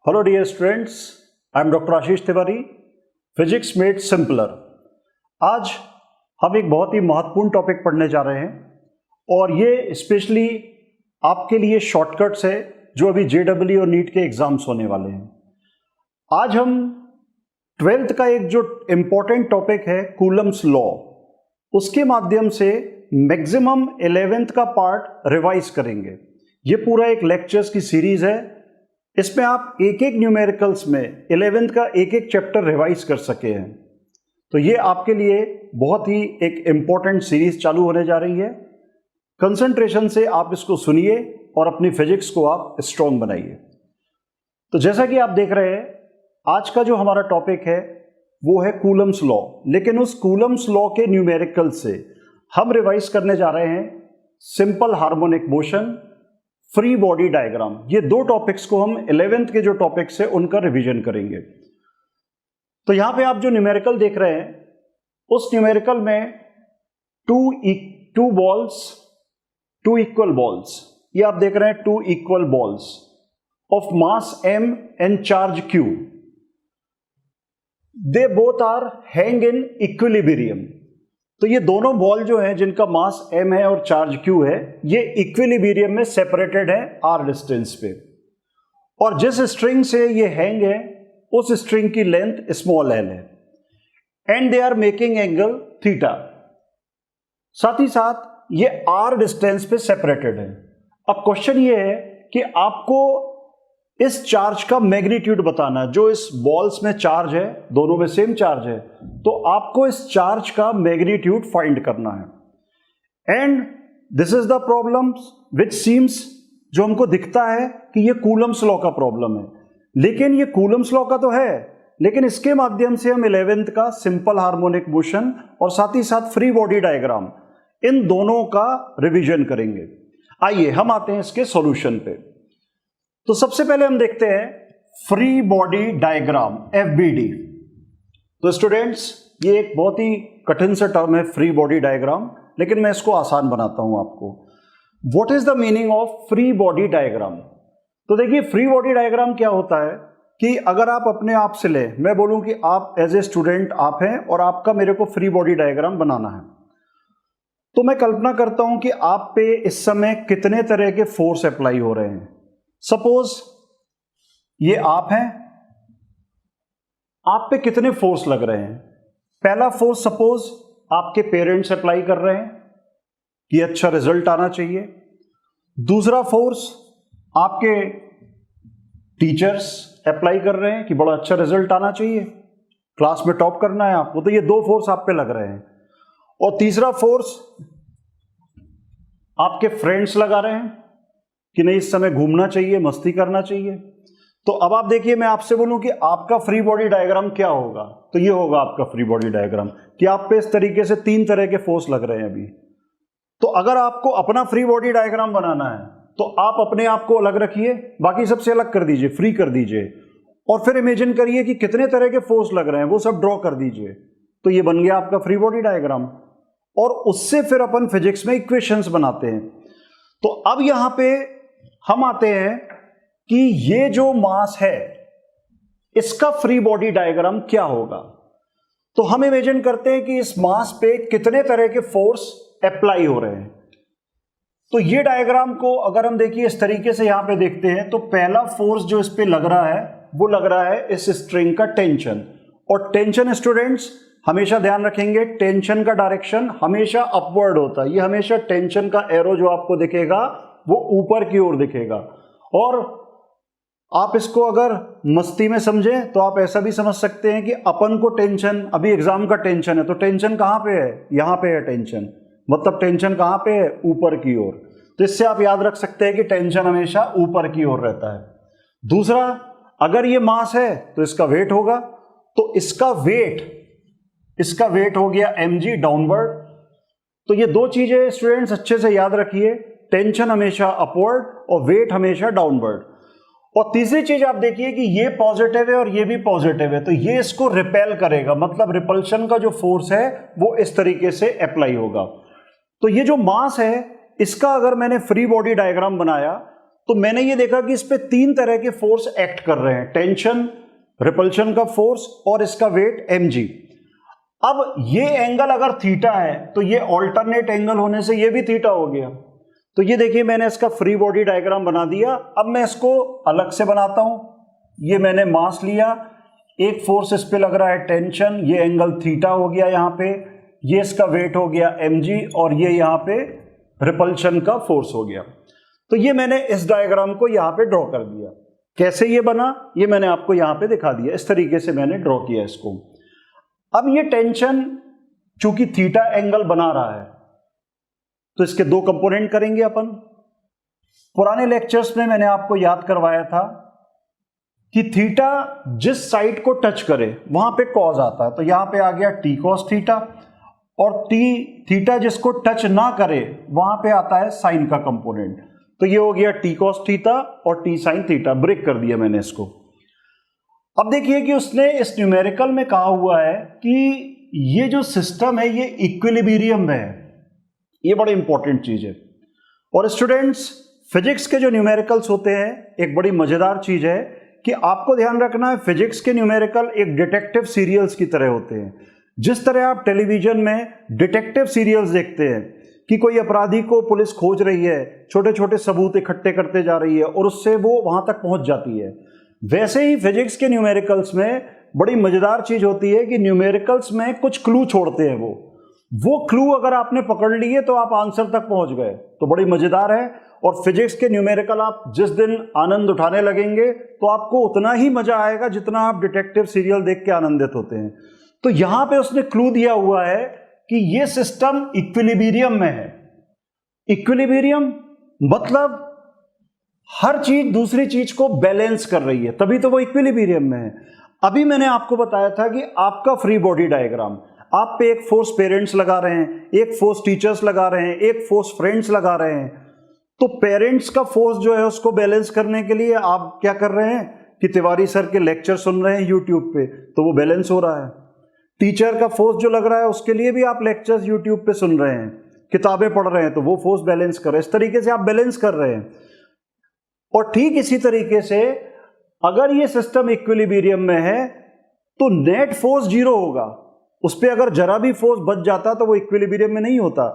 Hello dear students, I am doctor Ashish Tiwari, physics made simpler. आज हम एक बहुत ही महत्वपूर्ण टॉपिक पढ़ने जा रहे हैं और ये स्पेशली आपके लिए शॉर्टकट्स है जो अभी जेडब्ल्यू और नीट के एग्जाम्स होने वाले हैं। आज हम 12th का एक जो इम्पोर्टेंट टॉपिक है कूलम्स लॉ, उसके माध्यम से मैक्सिमम 11th का पार्ट रिवाइज करेंगे। ये पूरा एक लेक्चर्स की सीरीज है, इसमें आप एक एक न्यूमेरिकल्स में 11th का एक एक चैप्टर रिवाइज कर सके हैं। तो ये आपके लिए बहुत ही एक इम्पॉर्टेंट सीरीज चालू होने जा रही है। कंसंट्रेशन से आप इसको सुनिए और अपनी फिजिक्स को आप स्ट्रॉन्ग बनाइए। तो जैसा कि आप देख रहे हैं, आज का जो हमारा टॉपिक है वो है कूलम्स लॉ, लेकिन उस कूलम्स लॉ के न्यूमेरिकल से हम रिवाइज करने जा रहे हैं simple harmonic motion, free body diagram. ये दो टॉपिक्स को हम 11th के जो टॉपिक्स है उनका रिवीजन करेंगे। तो यहां पे आप जो न्यूमेरिकल देख रहे हैं, उस न्यूमेरिकल में two balls, two equal balls, ये आप देख रहे हैं two equal balls of mass m and charge q, they both are hang in equilibrium. तो ये दोनों बॉल जो है जिनका मास m है और चार्ज q है, ये इक्विलिब्रियम में सेपरेटेड है r डिस्टेंस पे, और जिस स्ट्रिंग से ये हैंग है उस स्ट्रिंग की लेंथ स्मॉल l है and they are making angle theta. साथ ही साथ ये r डिस्टेंस पे सेपरेटेड है। अब क्वेश्चन ये है कि आपको इस चार्ज का मैग्नीट्यूड बताना है। जो इस बॉल्स में चार्ज है, दोनों में सेम चार्ज है, तो आपको इस चार्ज का मैग्नीट्यूड फाइंड करना है। And this is the problem which seems, जो हमको दिखता है कि ये कूलम्स लॉ का प्रॉब्लम है, लेकिन ये कूलम्स लॉ का तो है, लेकिन इसके माध्यम से हम 11th का सिंपल हार्मोनिक मोशन और साथ ही साथ फ्री बॉडी डायग्राम, इन दोनों का रिवीजन करेंगे। आइए हम आते हैं इसके सॉल्यूशन पे। तो सबसे पहले हम देखते हैं फ्री बॉडी डायग्राम, FBD। तो स्टूडेंट्स, ये एक बहुत ही कठिन सा टर्म है फ्री बॉडी डायग्राम, लेकिन मैं इसको आसान बनाता हूं आपको। What is the meaning of free body diagram? तो देखिए, फ्री बॉडी डायग्राम क्या होता है कि अगर आप अपने आप से ले, मैं बोलूं कि आप एज ए स्टूडेंट आप हैं और आपका मेरे को फ्री बॉडी डायग्राम बनाना है, तो मैं कल्पना करता हूं कि आप पे इस समय कितने तरह के फोर्स अप्लाई हो रहे हैं। सपोज ये आप हैं, आप पे कितने फोर्स लग रहे हैं? पहला फोर्स सपोज आपके पेरेंट्स अप्लाई कर रहे हैं कि अच्छा रिजल्ट आना चाहिए। दूसरा फोर्स आपके टीचर्स अप्लाई कर रहे हैं कि बड़ा अच्छा रिजल्ट आना चाहिए, क्लास में टॉप करना है आपको, तो ये दो फोर्स आप पे लग रहे हैं। और तीसरा फोर्स आपके फ्रेंड्स लगा रहे हैं कि नहीं, इस समय घूमना चाहिए, मस्ती करना चाहिए। तो अब आप देखिए, मैं आपसे बोलूं कि आपका फ्री बॉडी डायग्राम क्या होगा, तो ये होगा आपका फ्री बॉडी डायग्राम कि आप पे इस तरीके से 3 तरह के फोर्स लग रहे हैं अभी। तो अगर आपको अपना फ्री बॉडी डायग्राम बनाना है तो आप अपने आप को अलग रखिए, बाकी सबसे अलग कर दीजिए, फ्री कर दीजिए, और फिर इमेजिन करिए कि कितने तरह के फोर्स लग रहे हैं, वो सब ड्रॉ कर दीजिए। तो ये बन गया आपका फ्री बॉडी डायग्राम, और उससे फिर अपन फिजिक्स में इक्वेशंस बनाते हैं। तो अब यहां पे हम आते हैं कि ये जो मास है, इसका फ्री बॉडी डायग्राम क्या होगा। तो हम इमेजिन करते हैं कि इस मास पे कितने तरह के फोर्स अप्लाई हो रहे हैं। तो ये डायग्राम को अगर हम देखिए इस तरीके से यहां पे देखते हैं, तो पहला फोर्स जो इस पे लग रहा है वो लग रहा है इस स्ट्रिंग का टेंशन। और टेंशन स्टूडेंट्स हमेशा ध्यान रखेंगे, टेंशन का डायरेक्शन हमेशा अपवर्ड होता है। ये हमेशा टेंशन का एरो जो आपको दिखेगा वो ऊपर की ओर दिखेगा। और आप इसको अगर मस्ती में समझें तो आप ऐसा भी समझ सकते हैं कि अपन को टेंशन, अभी एग्जाम का टेंशन है, तो टेंशन कहां पे है? यहां पे है टेंशन, मतलब टेंशन कहां पे है? ऊपर की ओर। तो इससे आप याद रख सकते हैं कि टेंशन हमेशा ऊपर की ओर रहता है। दूसरा, अगर ये मास है तो इसका वेट होगा, तो इसका वेट हो गया mg डाउनवर्ड। तो ये दो चीजें स्टूडेंट्स अच्छे से याद रखिए, टेंशन हमेशा अपवर्ड और वेट हमेशा डाउनवर्ड। और तीसरी चीज आप देखिए कि ये पॉजिटिव है और ये भी पॉजिटिव है, तो ये इसको रिपेल करेगा, मतलब रिपल्शन का जो फोर्स है वो इस तरीके से अप्लाई होगा। तो ये जो मास है, इसका अगर मैंने फ्री बॉडी डायग्राम बनाया तो मैंने ये देखा कि इस पे 3 तरह के फोर्स एक्ट कर रहे हैं, टेंशन, रिपल्शन का फोर्स और इसका वेट mg। अब ये एंगल अगर थीटा है तो ये ऑल्टरनेट एंगल होने से ये भी थीटा हो गया। तो ये देखिए मैंने इसका फ्री बॉडी डायग्राम बना दिया। अब मैं इसको अलग से बनाता हूं। ये मैंने मास लिया, एक फोर्स इस पे लग रहा है टेंशन, ये एंगल थीटा हो गया यहां पे, ये इसका वेट हो गया mg और ये यहां पे रिपल्शन का फोर्स हो गया। तो ये मैंने इस डायग्राम को यहां पे ड्रॉ कर दिया। कैसे ये बना ये मैंने आपको यहां पे दिखा दिया, इस तरीके से मैंने ड्रॉ किया इसको। अब ये टेंशन चूंकि थीटा एंगल बना रहा है तो इसके 2 कंपोनेंट करेंगे अपन। पुराने लेक्चर्स में मैंने आपको याद करवाया था कि थीटा जिस साइड को टच करे वहां पे कॉज आता है, तो यहां पे आ गया टी कॉस थीटा, और थीटा जिसको टच ना करे वहां पे आता है साइन का कंपोनेंट। तो ये हो गया टी कॉस थीटा और टी साइन थीटा, ब्रेक कर दिया मैंने इसको। अब देखिए कि उसने इस न्यूमेरिकल में कहा हुआ है कि ये जो सिस्टम है ये इक्विलिब्रियम में है। ये बड़ी इंपॉर्टेंट चीज है। और स्टूडेंट्स, फिजिक्स के जो न्यूमेरिकल्स होते हैं एक बड़ी मजेदार चीज है कि आपको ध्यान रखना है, फिजिक्स के न्यूमेरिकल एक डिटेक्टिव सीरियल्स की तरह होते हैं। जिस तरह आप टेलीविजन में डिटेक्टिव सीरियल्स देखते हैं कि कोई अपराधी को पुलिस खोज रही है, छोटे छोटे सबूत इकट्ठे करते जा रही है और उससे वो वहां तक पहुंच जाती है, वैसे ही फिजिक्स के न्यूमेरिकल्स में बड़ी मजेदार चीज होती है कि न्यूमेरिकल्स में कुछ क्लू छोड़ते हैं। वो क्लू अगर आपने पकड़ लिए तो आप आंसर तक पहुंच गए, तो बड़ी मजेदार है। और फिजिक्स के न्यूमेरिकल आप जिस दिन आनंद उठाने लगेंगे तो आपको उतना ही मजा आएगा जितना आप डिटेक्टिव सीरियल देख के आनंदित होते हैं। तो यहां पे उसने क्लू दिया हुआ है कि ये सिस्टम इक्विलिब्रियम में है। इक्विलिब्रियम मतलब हर चीज दूसरी चीज को बैलेंस कर रही है, तभी तो वो इक्विलिब्रियम में है। अभी मैंने आपको बताया था कि आपका फ्री बॉडी डायग्राम, आप पे एक फोर्स पेरेंट्स लगा रहे हैं, एक फोर्स टीचर्स लगा रहे हैं, एक फोर्स फ्रेंड्स लगा रहे हैं। तो पेरेंट्स का फोर्स जो है उसको बैलेंस करने के लिए आप क्या कर रहे हैं कि तिवारी सर के लेक्चर सुन रहे हैं यूट्यूब पे, तो वो बैलेंस हो रहा है। टीचर का फोर्स जो लग रहा है उसके लिए भी आप लेक्चर्स यूट्यूब पे सुन रहे हैं, किताबें पढ़ रहे हैं, तो वो फोर्स बैलेंस कर रहे हैं। इस तरीके से आप बैलेंस कर रहे हैं। और ठीक इसी तरीके से अगर ये सिस्टम इक्विलिब्रियम में है तो नेट फोर्स 0 होगा। उस पर अगर जरा भी फोर्स बच जाता तो वो इक्विलिब्रियम में नहीं होता।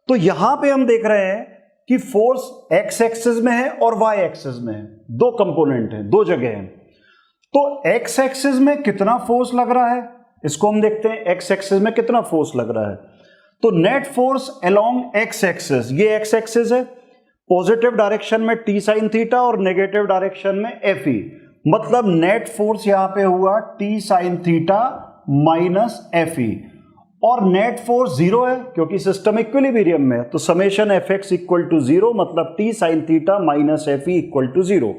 तो यहां पे हम देख रहे हैं कि फोर्स एक्स एक्सिस में है और वाई एक्सिस में है, 2 कंपोनेंट हैं, 2 जगह हैं। तो एक्स एक्सिस में कितना फोर्स लग रहा है इसको हम देखते हैं। एक्स एक्सिस में कितना फोर्स लग रहा है, तो net force along x axis, ये एक्स एक्सिस है, पॉजिटिव डायरेक्शन में टी साइन थीटा और नेगेटिव डायरेक्शन में एफ ई, मतलब नेट फोर्स यहां पे हुआ T sine theta minus F ई। और नेट फोर्स 0 है क्योंकि सिस्टम इक्विलिब्रियम में है, तो summation F x equal to 0, मतलब T sine theta minus F E equal to 0।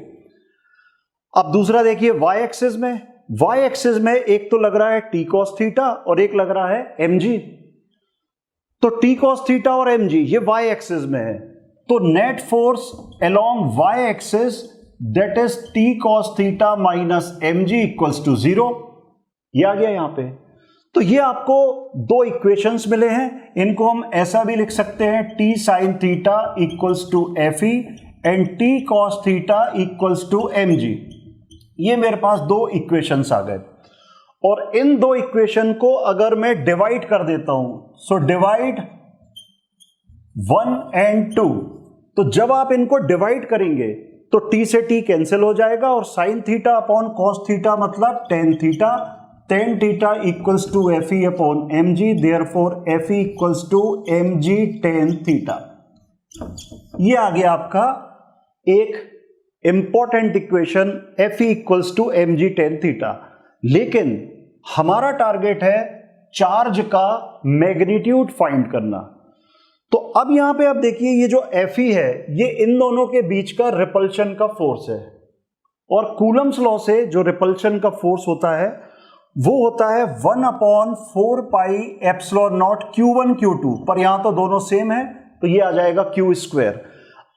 अब दूसरा देखिए वाई एक्सिस में, वाई एक्सिस में एक तो लग रहा है टी कॉस थीटा और एक लग रहा है एम जी। तो टी कॉस थीटा और एम जी ये वाई एक्सिस में है, तो net force along y axis that is T cos theta minus m g equals to 0। ये आ गया यहां पे। तो ये आपको 2 इक्वेशंस मिले हैं, इनको हम ऐसा भी लिख सकते हैं, T sine theta equals to F E and T cos theta equals to M g. ये मेरे पास 2 इक्वेशंस आ गए। और इन 2 इक्वेशन को अगर मैं डिवाइड कर देता हूं, सो डिवाइड 1 एंड 2, तो जब आप इनको डिवाइड करेंगे तो टी से टी कैंसिल हो जाएगा और sine theta upon cos theta मतलब tan theta, tan theta equals to F E upon M G, therefore F E equals to M G tan theta. ये आ गया आपका एक important equation, F E equals to M G tan theta. लेकिन हमारा target है charge का magnitude find करना। तो अब यहां पे आप देखिए ये जो एफ ई है ये इन दोनों के बीच का रिपल्शन का फोर्स है, और कूलम्स लॉ से जो रिपल्शन का फोर्स होता है वो होता है 1/4 pi epsilon not Q1 Q2, पर यहां तो दोनों सेम है तो ये आ जाएगा Q स्क्वायर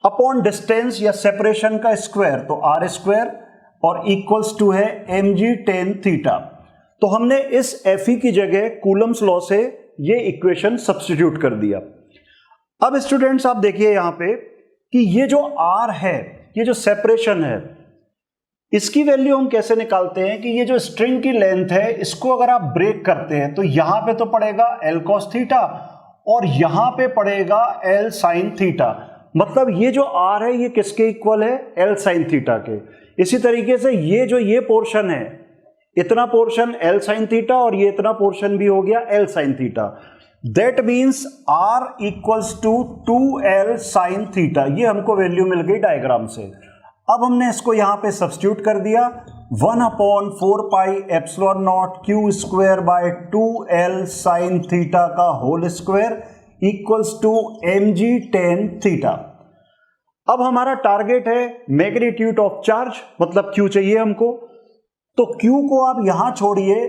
अपॉन डिस्टेंस या सेपरेशन का स्क्वायर, तो R स्क्वायर, और इक्वल्स टू है mg tan थीटा। तो हमने इस Fe की जगह कूलम्स लॉ से ये इक्वेशन सब्स्टिट्यूट कर दिया। अब स्टूडेंट्स आप देखिए यहां पे कि ये जो R है ये जो सेपरेशन है इसकी वैल्यू हम कैसे निकालते हैं कि ये जो स्ट्रिंग की लेंथ है इसको अगर आप ब्रेक करते हैं तो यहां पे तो पड़ेगा L cos थीटा और यहां पे पड़ेगा L sin थीटा। मतलब ये जो R है ये किसके इक्वल है? L sin थीटा के। इसी तरीके से ये पोर्शन है, इतना पोर्शन L sin थीटा और ये इतना पोर्शन भी हो गया L sin theta. That means R equals to 2L sin theta. ये हमको वैल्यू मिल गई डायग्राम से। अब हमने इसको यहां पे सब्स्टिट्यूट कर दिया 1/4 pi epsilon naught Q square by 2L sin theta का whole square equals to mg tan theta. अब हमारा टारगेट है मैग्नीट्यूड ऑफ चार्ज, मतलब Q चाहिए हमको। तो Q को आप यहां छोड़िए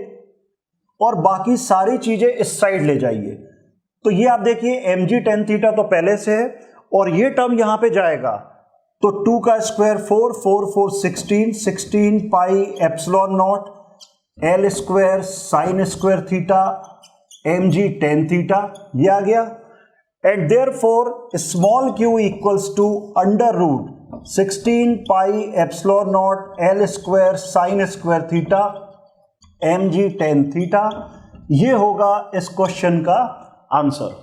और बाकी सारी चीजें इस साइड ले जाइए। तो ये आप देखिए mg tan थीटा तो पहले से है और ये टर्म यहां पे जाएगा तो 2 का square 4, 4 4 16 pi epsilon naught L square sine square theta mg tan theta, ये आ गया। And therefore small q equals to under root 16 pi epsilon naught L square sine square theta mg tan theta. ये होगा इस question का answer.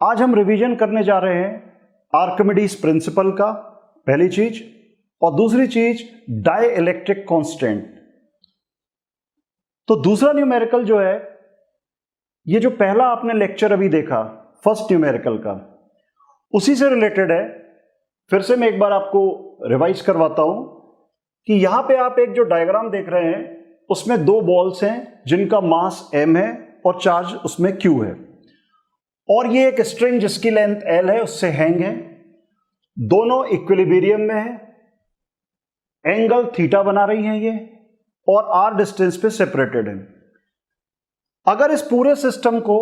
आज हम revision करने जा रहे हैं आर्किमिडीज प्रिंसिपल का, पहली चीज, और दूसरी चीज डाइइलेक्ट्रिक कांस्टेंट। तो दूसरा न्यूमेरिकल जो है, ये जो पहला आपने लेक्चर अभी देखा फर्स्ट न्यूमेरिकल का, उसी से रिलेटेड है। फिर से मैं एक बार आपको रिवाइज करवाता हूं कि यहां पे आप एक जो डायग्राम देख रहे हैं उसमें दो बॉल्स हैं जिनका मास m है और चार्ज उसमें q है, और ये एक स्ट्रिंग जिसकी लेंथ L है उससे हैंग है। दोनों इक्विलिब्रियम में है, एंगल थीटा बना रही हैं ये, और r डिस्टेंस पे सेपरेटेड है। अगर इस पूरे सिस्टम को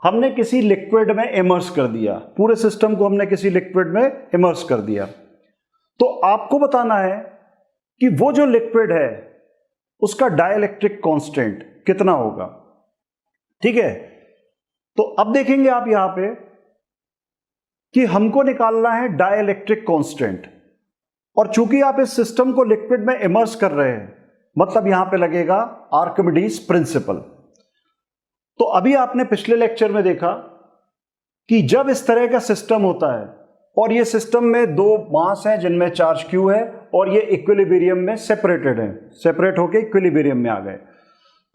हमने किसी लिक्विड में इमर्स कर दिया, पूरे सिस्टम को हमने किसी लिक्विड में इमर्स कर दिया, तो आपको बताना है कि वो जो लिक्विड है उसका डाइइलेक्ट्रिक कांस्टेंट कितना होगा। ठीक है, तो अब देखेंगे आप यहां पे कि हमको निकालना है डाइइलेक्ट्रिक कांस्टेंट, और चूंकि आप इस सिस्टम को लिक्विड में इमर्स कर रहे हैं मतलब यहां पे लगेगा आर्किमिडीज प्रिंसिपल। तो अभी आपने पिछले लेक्चर में देखा कि जब इस तरह का सिस्टम होता है और ये सिस्टम में दो मास हैं जिनमें चार्ज Q है और ये इक्विलिब्रियम में सेपरेटेड है, सेपरेट होकर इक्विलिब्रियम में आ गए,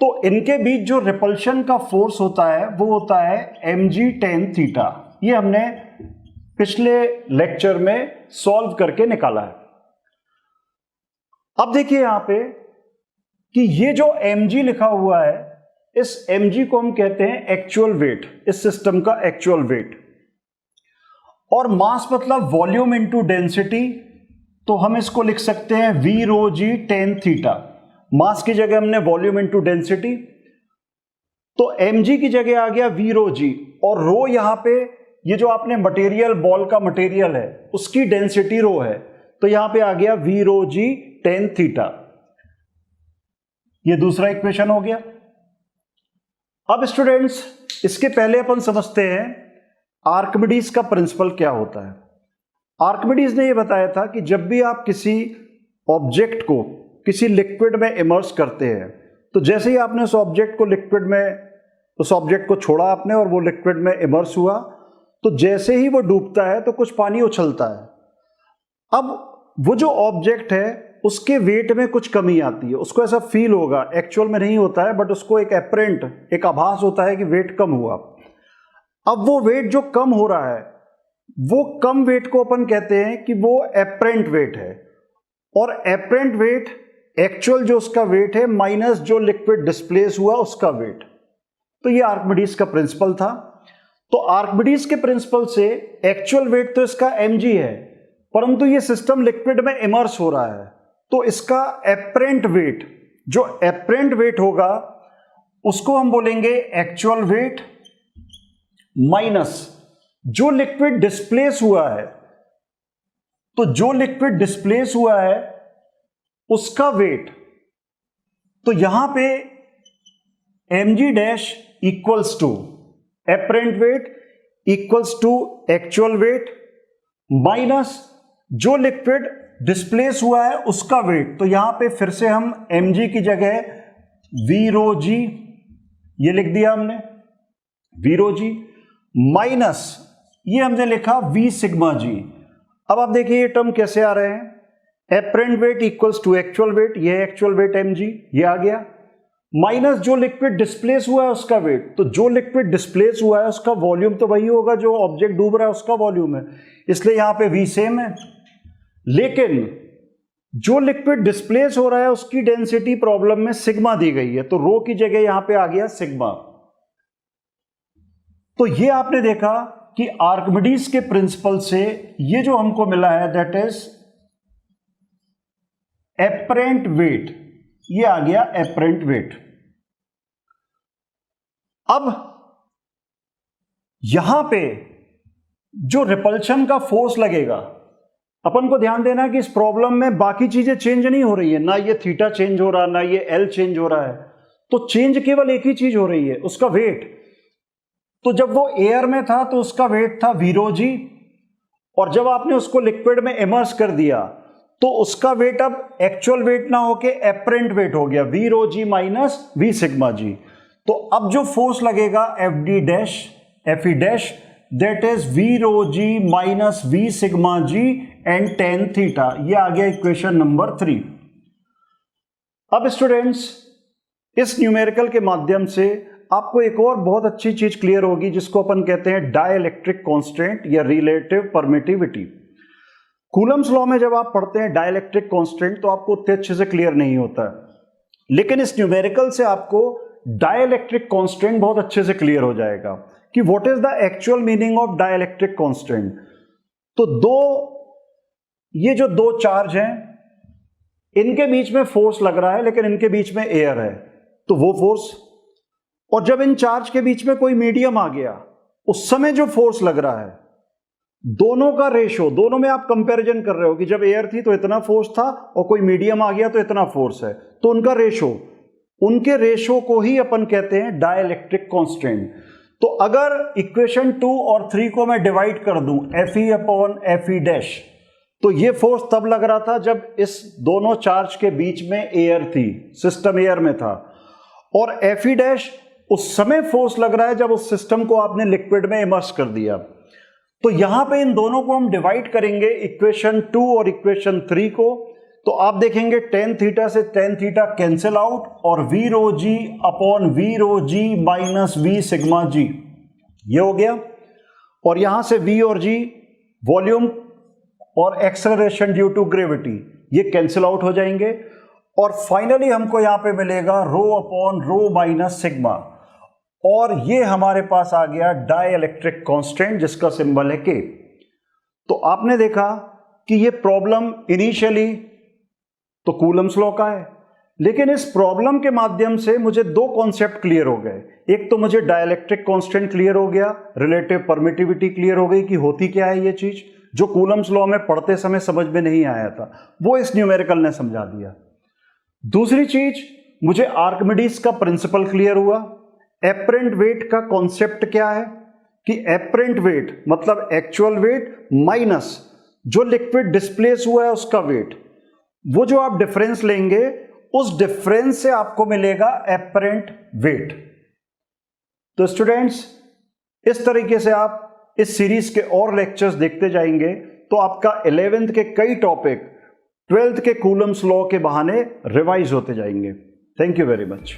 तो इनके बीच जो रिपल्शन का फोर्स होता है वो होता है mg tan थीटा। ये हमने पिछले लेक्चर में सॉल्व करके निकाला है। अब देखिए यहां पे कि ये जो mg लिखा हुआ है, इस mg को हम कहते हैं एक्चुअल वेट, इस सिस्टम का एक्चुअल वेट। और मास मतलब वॉल्यूम इनटू डेंसिटी, तो हम इसको लिख सकते हैं v rho g tan theta. Mass की जगह हमने वॉल्यूम इनटू डेंसिटी, तो mg की जगह आ गया v rho g, और रो यहां पे ये जो आपने मटेरियल, बॉल का मटेरियल है उसकी डेंसिटी रो है, तो यहां पे आ गया v rho g tan theta. ये दूसरा इक्वेशन हो गया। अब स्टूडेंट्स इसके पहले अपन समझते हैं आर्किमिडीज का प्रिंसिपल क्या होता है। आर्किमिडीज ने यह बताया था कि जब भी आप किसी ऑब्जेक्ट को किसी लिक्विड में इमर्स करते हैं, तो जैसे ही आपने उस ऑब्जेक्ट को लिक्विड में, उस ऑब्जेक्ट को छोड़ा आपने और वो लिक्विड में इमर्स हुआ, तो जैसे ही वो डूबता है तो कुछ पानी उछलता है। अब वो जो ऑब्जेक्ट है उसके वेट में कुछ कमी आती है, उसको ऐसा फील होगा, एक्चुअल में नहीं होता है बट उसको एक एपरेंट, एक आभास होता है कि वेट कम हुआ। अब वो वेट जो कम हो रहा है, वो कम वेट को अपन कहते हैं कि वो एपरेंट वेट है, और एपरेंट वेट एक्चुअल जो उसका वेट है माइनस जो लिक्विड डिस्प्लेस हुआ उसका वेट। तो ये आर्किमिडीज का प्रिंसिपल था। तो आर्किमिडीज के प्रिंसिपल से एक्चुअल वेट तो इसका mg है, परंतु ये सिस्टम लिक्विड में इमर्स हो रहा है, तो इसका एपरेंट वेट, जो एपरेंट वेट होगा उसको हम बोलेंगे एक्चुअल वेट माइनस जो लिक्विड डिस्प्लेस हुआ है। तो जो लिक्विड डिस्प्लेस हुआ है उसका वेट, तो यहां पे mg dash equals to apparent weight equals to actual weight minus जो लिक्विड डिस्प्लेस हुआ है उसका वेट, तो यहां पे फिर से हम mg की जगह v रो g ये लिख दिया हमने, v रो g माइनस ये हमने लिखा v सिग्मा g। अब आप देखिए ये टर्म कैसे आ रहे हैं, apparent weight equals to actual weight, ये एक्चुअल वेट mg ये आ गया, माइनस जो लिक्विड डिस्प्लेस हुआ है उसका वेट, तो जो लिक्विड डिस्प्लेस हुआ है उसका वॉल्यूम तो वही होगा जो ऑब्जेक्ट डूब रहा है उसका वॉल्यूम है, इसलिए यहां पे v सेम है। लेकिन जो लिक्विड डिस्प्लेस हो रहा है उसकी डेंसिटी प्रॉब्लम में सिग्मा दी गई है, तो रो की जगह यहां पे आ गया सिग्मा। तो ये आपने देखा कि आर्किमिडीज के प्रिंसिपल से ये जो हमको मिला है दैट इज एपरेंट वेट, ये आ गया एपरेंट वेट। अब यहां पे जो रिपल्शन का फोर्स लगेगा, अपन को ध्यान देना कि इस प्रॉब्लम में बाकी चीजें चेंज नहीं हो रही है, ना ये थीटा चेंज हो रहा, ना ये एल चेंज हो रहा है, तो चेंज केवल एक ही चीज हो रही है, उसका वेट। तो जब वो एयर में था तो उसका वेट था v रो g, और जब आपने उसको लिक्विड में इमर्स कर दिया तो उसका वेट अब एक्चुअल वेट ना होके एपरेंट वेट हो गया, v rho g minus v sigma g। तो अब जो फोर्स लगेगा fd dash fe dash that is v rho g minus v sigma g and tan theta, ये आ गया इक्वेशन नंबर 3। अब स्टूडेंट्स इस न्यूमेरिकल के माध्यम से आपको एक और बहुत अच्छी चीज क्लियर होगी जिसको अपन कहते हैं डाइलेक्ट्रिक कांस्टेंट या रिलेटिव परमिटिविटी। कूलम्स लॉ में जब आप पढ़ते हैं डाइलेक्ट्रिक कांस्टेंट तो आपको उतने अच्छे से क्लियर नहीं होता है, लेकिन इस न्यूमेरिकल से आपको डाइलेक्ट्रिक कांस्टेंट बहुत अच्छे से क्लियर हो जाएगा कि what is the actual meaning of dielectric constant. तो ये जो दो चार्ज हैं इनके बीच में फोर्स लग रहा है, लेकिन इनके बीच में एयर है, तो वो फोर्स, और जब इन चार्ज के बीच में कोई मीडियम आ गया उस समय जो फोर्स लग रहा है, दोनों का रेशो, दोनों में आप कंपैरिजन कर रहे हो कि जब एयर थी तो इतना फोर्स था और कोई मीडियम आ गया तो इतना फोर्स है, तो उनका रेशो, उनके रेशो को ही अपन कहते हैं डाइलेक्ट्रिक कांस्टेंट। तो अगर इक्वेशन 2 और 3 को मैं डिवाइड कर दूं Fe अपॉन Fe डैश, तो ये फोर्स तब लग रहा था जब इस दोनों चार्ज के बीच में एयर थी, सिस्टम एयर में था, और Fe डैश उस समय फोर्स लग रहा है जब उस सिस्टम को आपने लिक्विड में इमर्स कर दिया। तो यहां पे इन दोनों को हम डिवाइड करेंगे इक्वेशन 2 और इक्वेशन 3 को, तो आप देखेंगे tan थीटा से tan थीटा कैंसिल आउट और v rho g upon v rho g minus v sigma g ये हो गया, और यहां से v और g वॉल्यूम और एक्सेलरेशन ड्यू टू ग्रेविटी ये कैंसिल आउट हो जाएंगे, और फाइनली हमको यहां पे मिलेगा rho upon rho minus sigma, और ये हमारे पास आ गया डाइलेक्ट्रिक कांस्टेंट जिसका सिंबल है K। तो आपने देखा कि ये प्रॉब्लम इनिशियली तो कूलम्स लॉ का है, लेकिन इस प्रॉब्लम के माध्यम से मुझे दो कॉन्सेप्ट क्लियर हो गए। एक तो मुझे डाइलेक्ट्रिक कांस्टेंट क्लियर हो गया, रिलेटिव परमिटिविटी क्लियर हो गई कि होती क्या है ये चीज, जो कूलम्स लॉ में पढ़ते समय समझ में नहीं आया था, वो इस न्यूमेरिकल ने समझा दिया। दूसरी चीज, मुझे आर्किमिडीज का प्रिंसिपल क्लियर हुआ। एपरेंट वेट का कॉन्सेप्ट क्या है कि एपरेंट वेट मतलब एक्चुअल वेट माइनस जो लिक्विड डिस्प्लेस हुआ है उसका वेट, वो जो आप डिफरेंस लेंगे उस डिफरेंस से आपको मिलेगा एपरेंट वेट। तो स्टूडेंट्स इस तरीके से आप इस सीरीज के और लेक्चर्स देखते जाएंगे तो आपका 11th के कई टॉपिक 12th के कूलम्स लॉ के बहाने रिवाइज होते जाएंगे। Thank you very much.